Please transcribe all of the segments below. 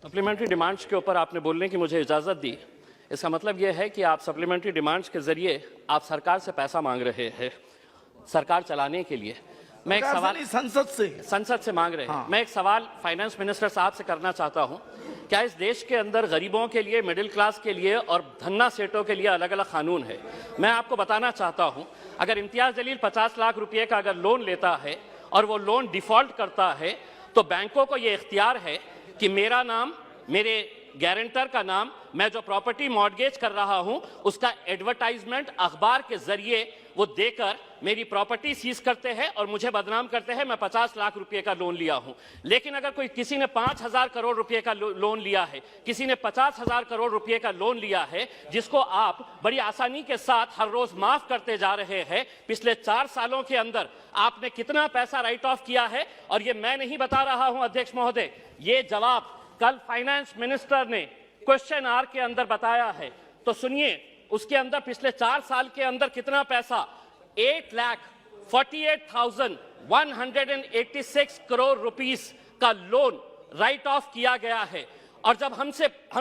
Supplementary demands के ऊपर आपने बोलने की मुझे इजाज़त दी। इसका मतलब यह है कि आप सप्लीमेंट्री डिमांड्स के ज़रिए आप सरकार से पैसा मांग रहे हैं सरकार चलाने के लिए। मैं एक सवाल संसद से मांग रहे हैं। मैं एक सवाल फाइनेंस मिनिस्टर साहब से करना चाहता हूं। क्या इस देश के अंदर गरीबों के लिए, मिडिल क्लास के लिए और धन्ना सेठों के लिए अलग अलग कानून है? मैं आपको बताना चाहता हूं, अगर इम्तियाज जलील 50 लाख रुपए का अगर लोन लेता है और वो लोन डिफॉल्ट करता है तो बैंकों को ये इख्तियार है कि मेरा नाम, मेरे गारंटर का नाम, मैं जो प्रॉपर्टी मॉर्गेज कर रहा हूं उसका एडवर्टाइजमेंट अखबार के जरिए वो देकर मेरी प्रॉपर्टी सीज करते हैं और मुझे बदनाम करते हैं मैं 50 लाख रुपए का लोन लिया हूं। लेकिन अगर कोई किसी ने 5,000 करोड़ रुपए का लोन लिया है, किसी ने 50,000 करोड़ रुपए का लोन लिया है, जिसको आप बड़ी आसानी के साथ हर रोज माफ करते जा रहे हैं, पिछले 4 सालों के अंदर आपने कितना पैसा राइट ऑफ किया है? और ये मैं नहीं बता रहा हूं अध्यक्ष महोदय, ये जवाब कल फाइनेंस मिनिस्टर ने क्वेश्चन आवर के अंदर बताया है। तो सुनिए, उसके अंदर पिछले 4 साल के अंदर कितना पैसा 8,48,186 करोड़ रुपीस का लोन राइट ऑफ किया गया है। और जब हम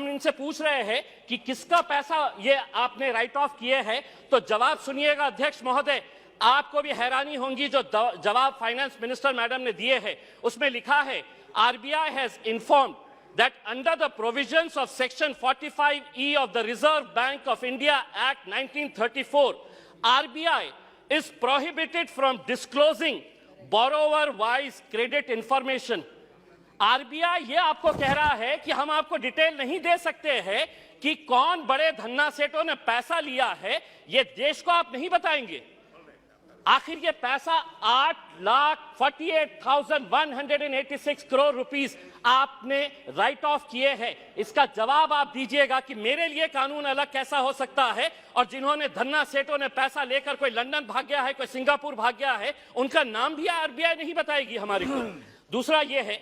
इनसे पूछ रहे हैं कि किसका पैसा ये आपने राइट ऑफ किए हैं, तो जवाब सुनिएगा अध्यक्ष महोदय, आपको भी हैरानी होगी जो जवाब फाइनेंस मिनिस्टर मैडम ने दिए हैं। उसमें लिखा है, RBI has informed that under the provisions of Section 45E of the Reserve Bank of India Act 1934, RBI is prohibited from disclosing borrower-wise credit information. RBI ये आपको कह रहा है कि हम आपको डिटेल नहीं दे सकते हैं कि कौन बड़े धन्ना सेठों ने पैसा लिया है, ये देश को आप नहीं बताएंगे। आखिर ये पैसा 8,48,186 करोड़ रुपीस आपने राइट ऑफ किए हैं। इसका जवाब आप दीजिएगा कि मेरे लिए कानून अलग कैसा हो सकता है, और जिन्होंने धन्ना सेठों ने पैसा लेकर कोई लंदन भाग गया है, कोई सिंगापुर भाग गया है, उनका नाम भी RBI नहीं बताएगी हमारे को। दूसरा ये है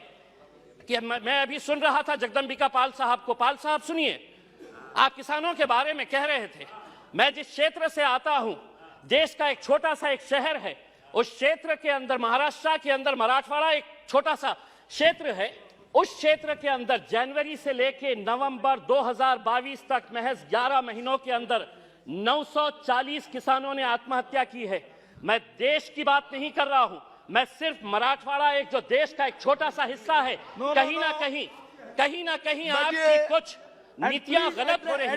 कि मैं अभी सुन रहा था जगदम्बिका पाल साहब को। पाल साहब सुनिए, आप किसानों के बारे में कह रहे थे। मैं जिस क्षेत्र से आता हूं, देश का एक छोटा सा एक शहर है, उस क्षेत्र के अंदर, महाराष्ट्र के अंदर मराठवाड़ा एक छोटा सा क्षेत्र है, उस क्षेत्र के अंदर जनवरी से लेके नवंबर 2022 तक महज 11 महीनों के अंदर 940 किसानों ने आत्महत्या की है। मैं देश की बात नहीं कर रहा हूं, मैं सिर्फ मराठवाड़ा एक जो देश का एक छोटा सा हिस्सा है, कहीं ना कहीं आपकी कुछ नीतियां गलत हो रही है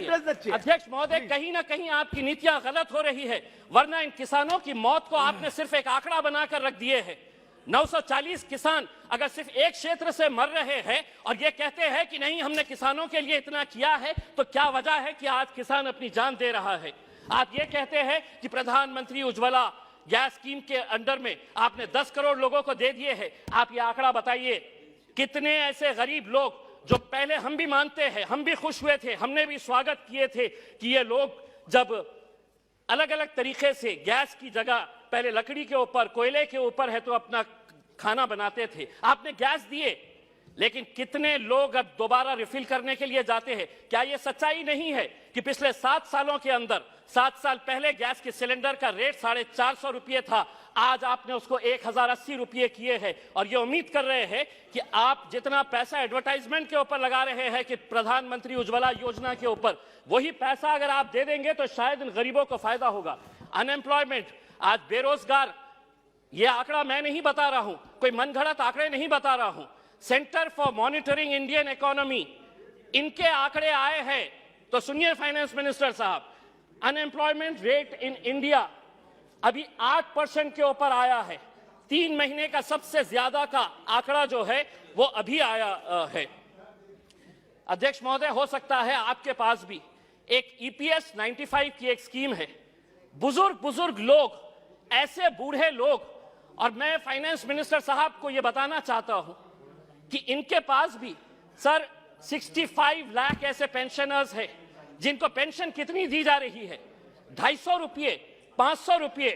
अध्यक्ष महोदय, कहीं ना कहीं आपकी नीतियां गलत हो रही है। वरना इन किसानों की मौत को आपने सिर्फ एक आंकड़ा बनाकर रख दिए है। 940 किसान अगर सिर्फ एक क्षेत्र से मर रहे हैं और ये कहते हैं कि नहीं हमने किसानों के लिए इतना किया है, तो क्या वजह है कि आज किसान अपनी जान दे रहा है? आप ये कहते हैं कि प्रधानमंत्री उज्ज्वला गैस स्कीम के अंडर में आपने 10 करोड़ लोगों को दे दिए हैं। आप ये आंकड़ा बताइए, कितने ऐसे गरीब लोग जो पहले हम भी मानते हैं, हम भी खुश हुए थे, हमने भी स्वागत किए थे कि ये लोग जब अलग अलग तरीके से गैस की जगह पहले लकड़ी के ऊपर, कोयले के ऊपर है तो अपना खाना बनाते थे, आपने गैस दिए, लेकिन कितने लोग अब दोबारा रिफिल करने के लिए जाते हैं? क्या यह सच्चाई नहीं है कि पिछले 7 सालों के अंदर, 7 साल पहले गैस के सिलेंडर का रेट 450 रुपये था, आज आपने उसको 1,080 रुपये किए हैं, और ये उम्मीद कर रहे हैं कि आप जितना पैसा एडवर्टाइजमेंट के ऊपर लगा रहे हैं कि प्रधानमंत्री उज्ज्वला योजना के ऊपर, वही पैसा अगर आप दे देंगे तो शायद इन गरीबों को फायदा होगा। अनएम्प्लॉयमेंट, आज बेरोजगार, ये आंकड़ा मैं नहीं बता रहा हूं, कोई मनगढ़ंत आंकड़े नहीं बता रहा हूं, centre for monitoring Indian economy, इनके आंकड़े आए हैं। तो सुनिए फाइनेंस मिनिस्टर साहब, अनएम्प्लॉयमेंट रेट इन इंडिया अभी 8% के ऊपर आया है। 3 महीने का सबसे ज्यादा का आंकड़ा जो है वो अभी आया है। अध्यक्ष महोदय, हो सकता है आपके पास भी एक EPS 95 की एक स्कीम है। बुजुर्ग लोग, ऐसे बूढ़े लोग, और मैं फाइनेंस मिनिस्टर साहब को यह बताना चाहता हूं कि इनके पास भी सर 65 लाख ऐसे पेंशनर्स हैं जिनको पेंशन कितनी दी जा रही है? 250 रुपये, 500 रुपये।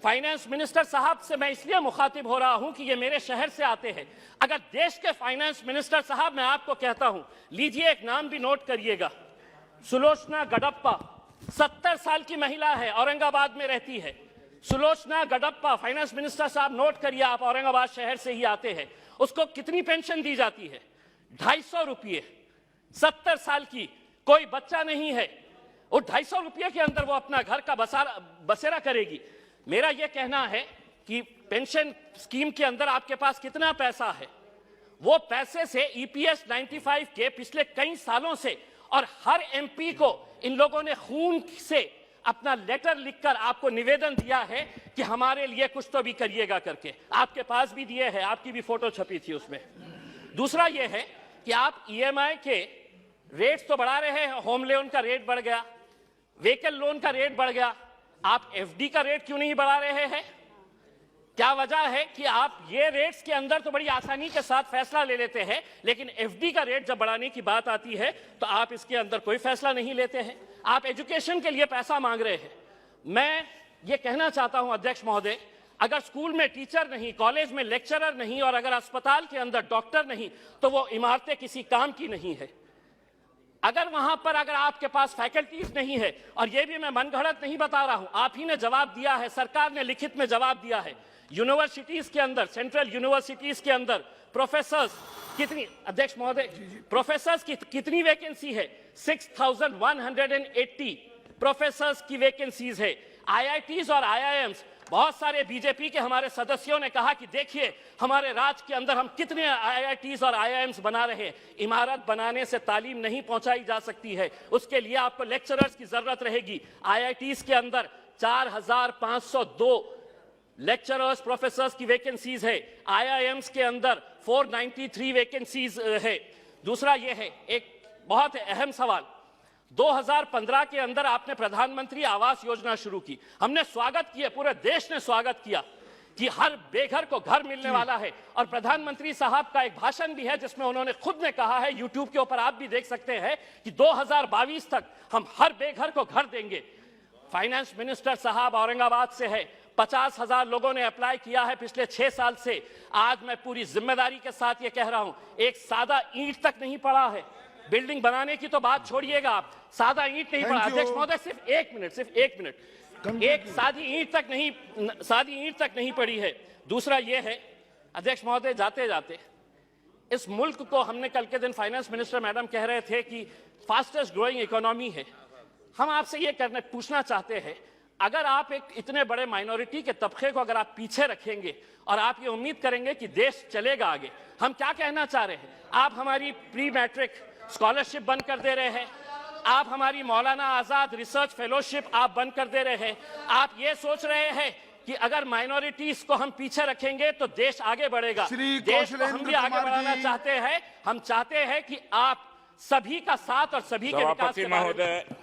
फाइनेंस मिनिस्टर साहब से मैं इसलिए मुखातिब हो रहा हूं कि ये मेरे शहर से आते हैं। अगर देश के फाइनेंस मिनिस्टर साहब, मैं आपको कहता हूं, लीजिए एक नाम भी नोट करिएगा, सुलोचना गडप्पा, 70 साल की महिला है, औरंगाबाद में रहती है। सुलोचना गडप्पा, फाइनेंस मिनिस्टर साहब नोट करिए, आप औरंगाबाद शहर से ही आते हैं। उसको कितनी पेंशन दी जाती है? 250 रुपये। 70 साल की कोई बच्चा नहीं है, वो 250 रुपये के अंदर वो अपना घर का बसेरा करेगी। मेरा ये कहना है कि पेंशन स्कीम के अंदर आपके पास कितना पैसा है, वो पैसे से ईपीएस 95 के पिछले कई सालों से, और हर एमपी को इन लोगों ने खून से अपना लेटर लिखकर आपको निवेदन दिया है कि हमारे लिए कुछ तो भी करिएगा करके, आपके पास भी दिए हैं, आपकी भी फोटो छपी थी उसमें। दूसरा ये है कि आप ईएमआई के रेट्स तो बढ़ा रहे हैं, होम लोन का रेट बढ़ गया, व्हीकल लोन का रेट बढ़ गया, आप एफडी का रेट क्यों नहीं बढ़ा रहे हैं? क्या वजह है कि आप ये रेट्स के अंदर तो बड़ी आसानी के साथ फैसला ले लेते हैं, लेकिन एफडी का रेट जब बढ़ाने की बात आती है तो आप इसके अंदर कोई फैसला नहीं लेते हैं। आप एजुकेशन के लिए पैसा मांग रहे हैं। मैं ये कहना चाहता हूं अध्यक्ष महोदय, अगर स्कूल में टीचर नहीं, कॉलेज में लेक्चरर नहीं, और अगर अस्पताल के अंदर डॉक्टर नहीं, तो वो इमारतें किसी काम की नहीं है। अगर वहां पर अगर आपके पास फैकल्टीज नहीं है, और ये भी मैं मनगढ़ंत नहीं बता रहा हूं, आप ही ने जवाब दिया है, सरकार ने लिखित में जवाब दिया है, यूनिवर्सिटीज के अंदर, सेंट्रल यूनिवर्सिटीज के अंदर प्रोफेसर्स कितनी, अध्यक्ष महोदय, प्रोफेसर्स की कितनी वैकेंसी है? 6180 प्रोफेसर्स की वैकेंसीज है। आईआईटीज और आईआईएम्स, बहुत सारे बीजेपी के हमारे सदस्यों ने कहा कि देखिए हमारे राज्य के अंदर हम कितने आईआईटीज और आईआईएम्स बना रहे हैं। इमारत बनाने से तालीम नहीं पहुंचाई जा सकती है, उसके लिए आपको लेक्चरर्स की जरूरत रहेगी। आईआईटीज के अंदर 4502 लेक्चरर्स प्रोफेसर्स की वैकेंसीज है, आईआईएम्स के अंदर 493 वैकेंसीज है। दूसरा ये है एक बहुत अहम सवाल, 2015 के अंदर आपने प्रधानमंत्री आवास योजना शुरू की, हमने स्वागत किया, पूरे देश ने स्वागत किया कि हर बेघर को घर मिलने वाला है। और प्रधानमंत्री साहब का एक भाषण भी है जिसमें उन्होंने खुद ने कहा है, यूट्यूब के ऊपर आप भी देख सकते हैं, कि 2022 तक हम हर बेघर को घर देंगे। फाइनेंस मिनिस्टर साहब औरंगाबाद से है, 50,000 लोगों ने अप्लाई किया है पिछले 6 साल से। आज मैं पूरी जिम्मेदारी के साथ ये कह रहा हूं, एक सादा ईंट तक नहीं पड़ा है। बिल्डिंग बनाने की तो बात छोड़िएगा आप, सादा ईंट नहीं पड़ा। अध्यक्ष महोदय सिर्फ एक मिनट, एक सादी ईंट तक नहीं पड़ी है। दूसरा ये है अध्यक्ष महोदय, जाते जाते इस मुल्क को, हमने कल के दिन फाइनेंस मिनिस्टर मैडम कह रहे थे कि फास्टेस्ट ग्रोइंग इकोनॉमी है। हम आपसे ये पूछना चाहते हैं, अगर आप एक इतने बड़े माइनॉरिटी के तबके को अगर आप पीछे रखेंगे और आप ये उम्मीद करेंगे कि देश चलेगा आगे, हम क्या कहना चाह रहे हैं? आप हमारी प्री मैट्रिक स्कॉलरशिप बंद कर दे रहे हैं, आप हमारी मौलाना आजाद रिसर्च फेलोशिप आप बंद कर दे रहे हैं। आप ये सोच रहे हैं कि अगर माइनॉरिटीज को हम पीछे रखेंगे तो देश आगे बढ़ेगा। देश को हम भी आगे बढ़ाना चाहते हैं। हम चाहते हैं कि आप सभी का साथ और सभी के विकास के बारे में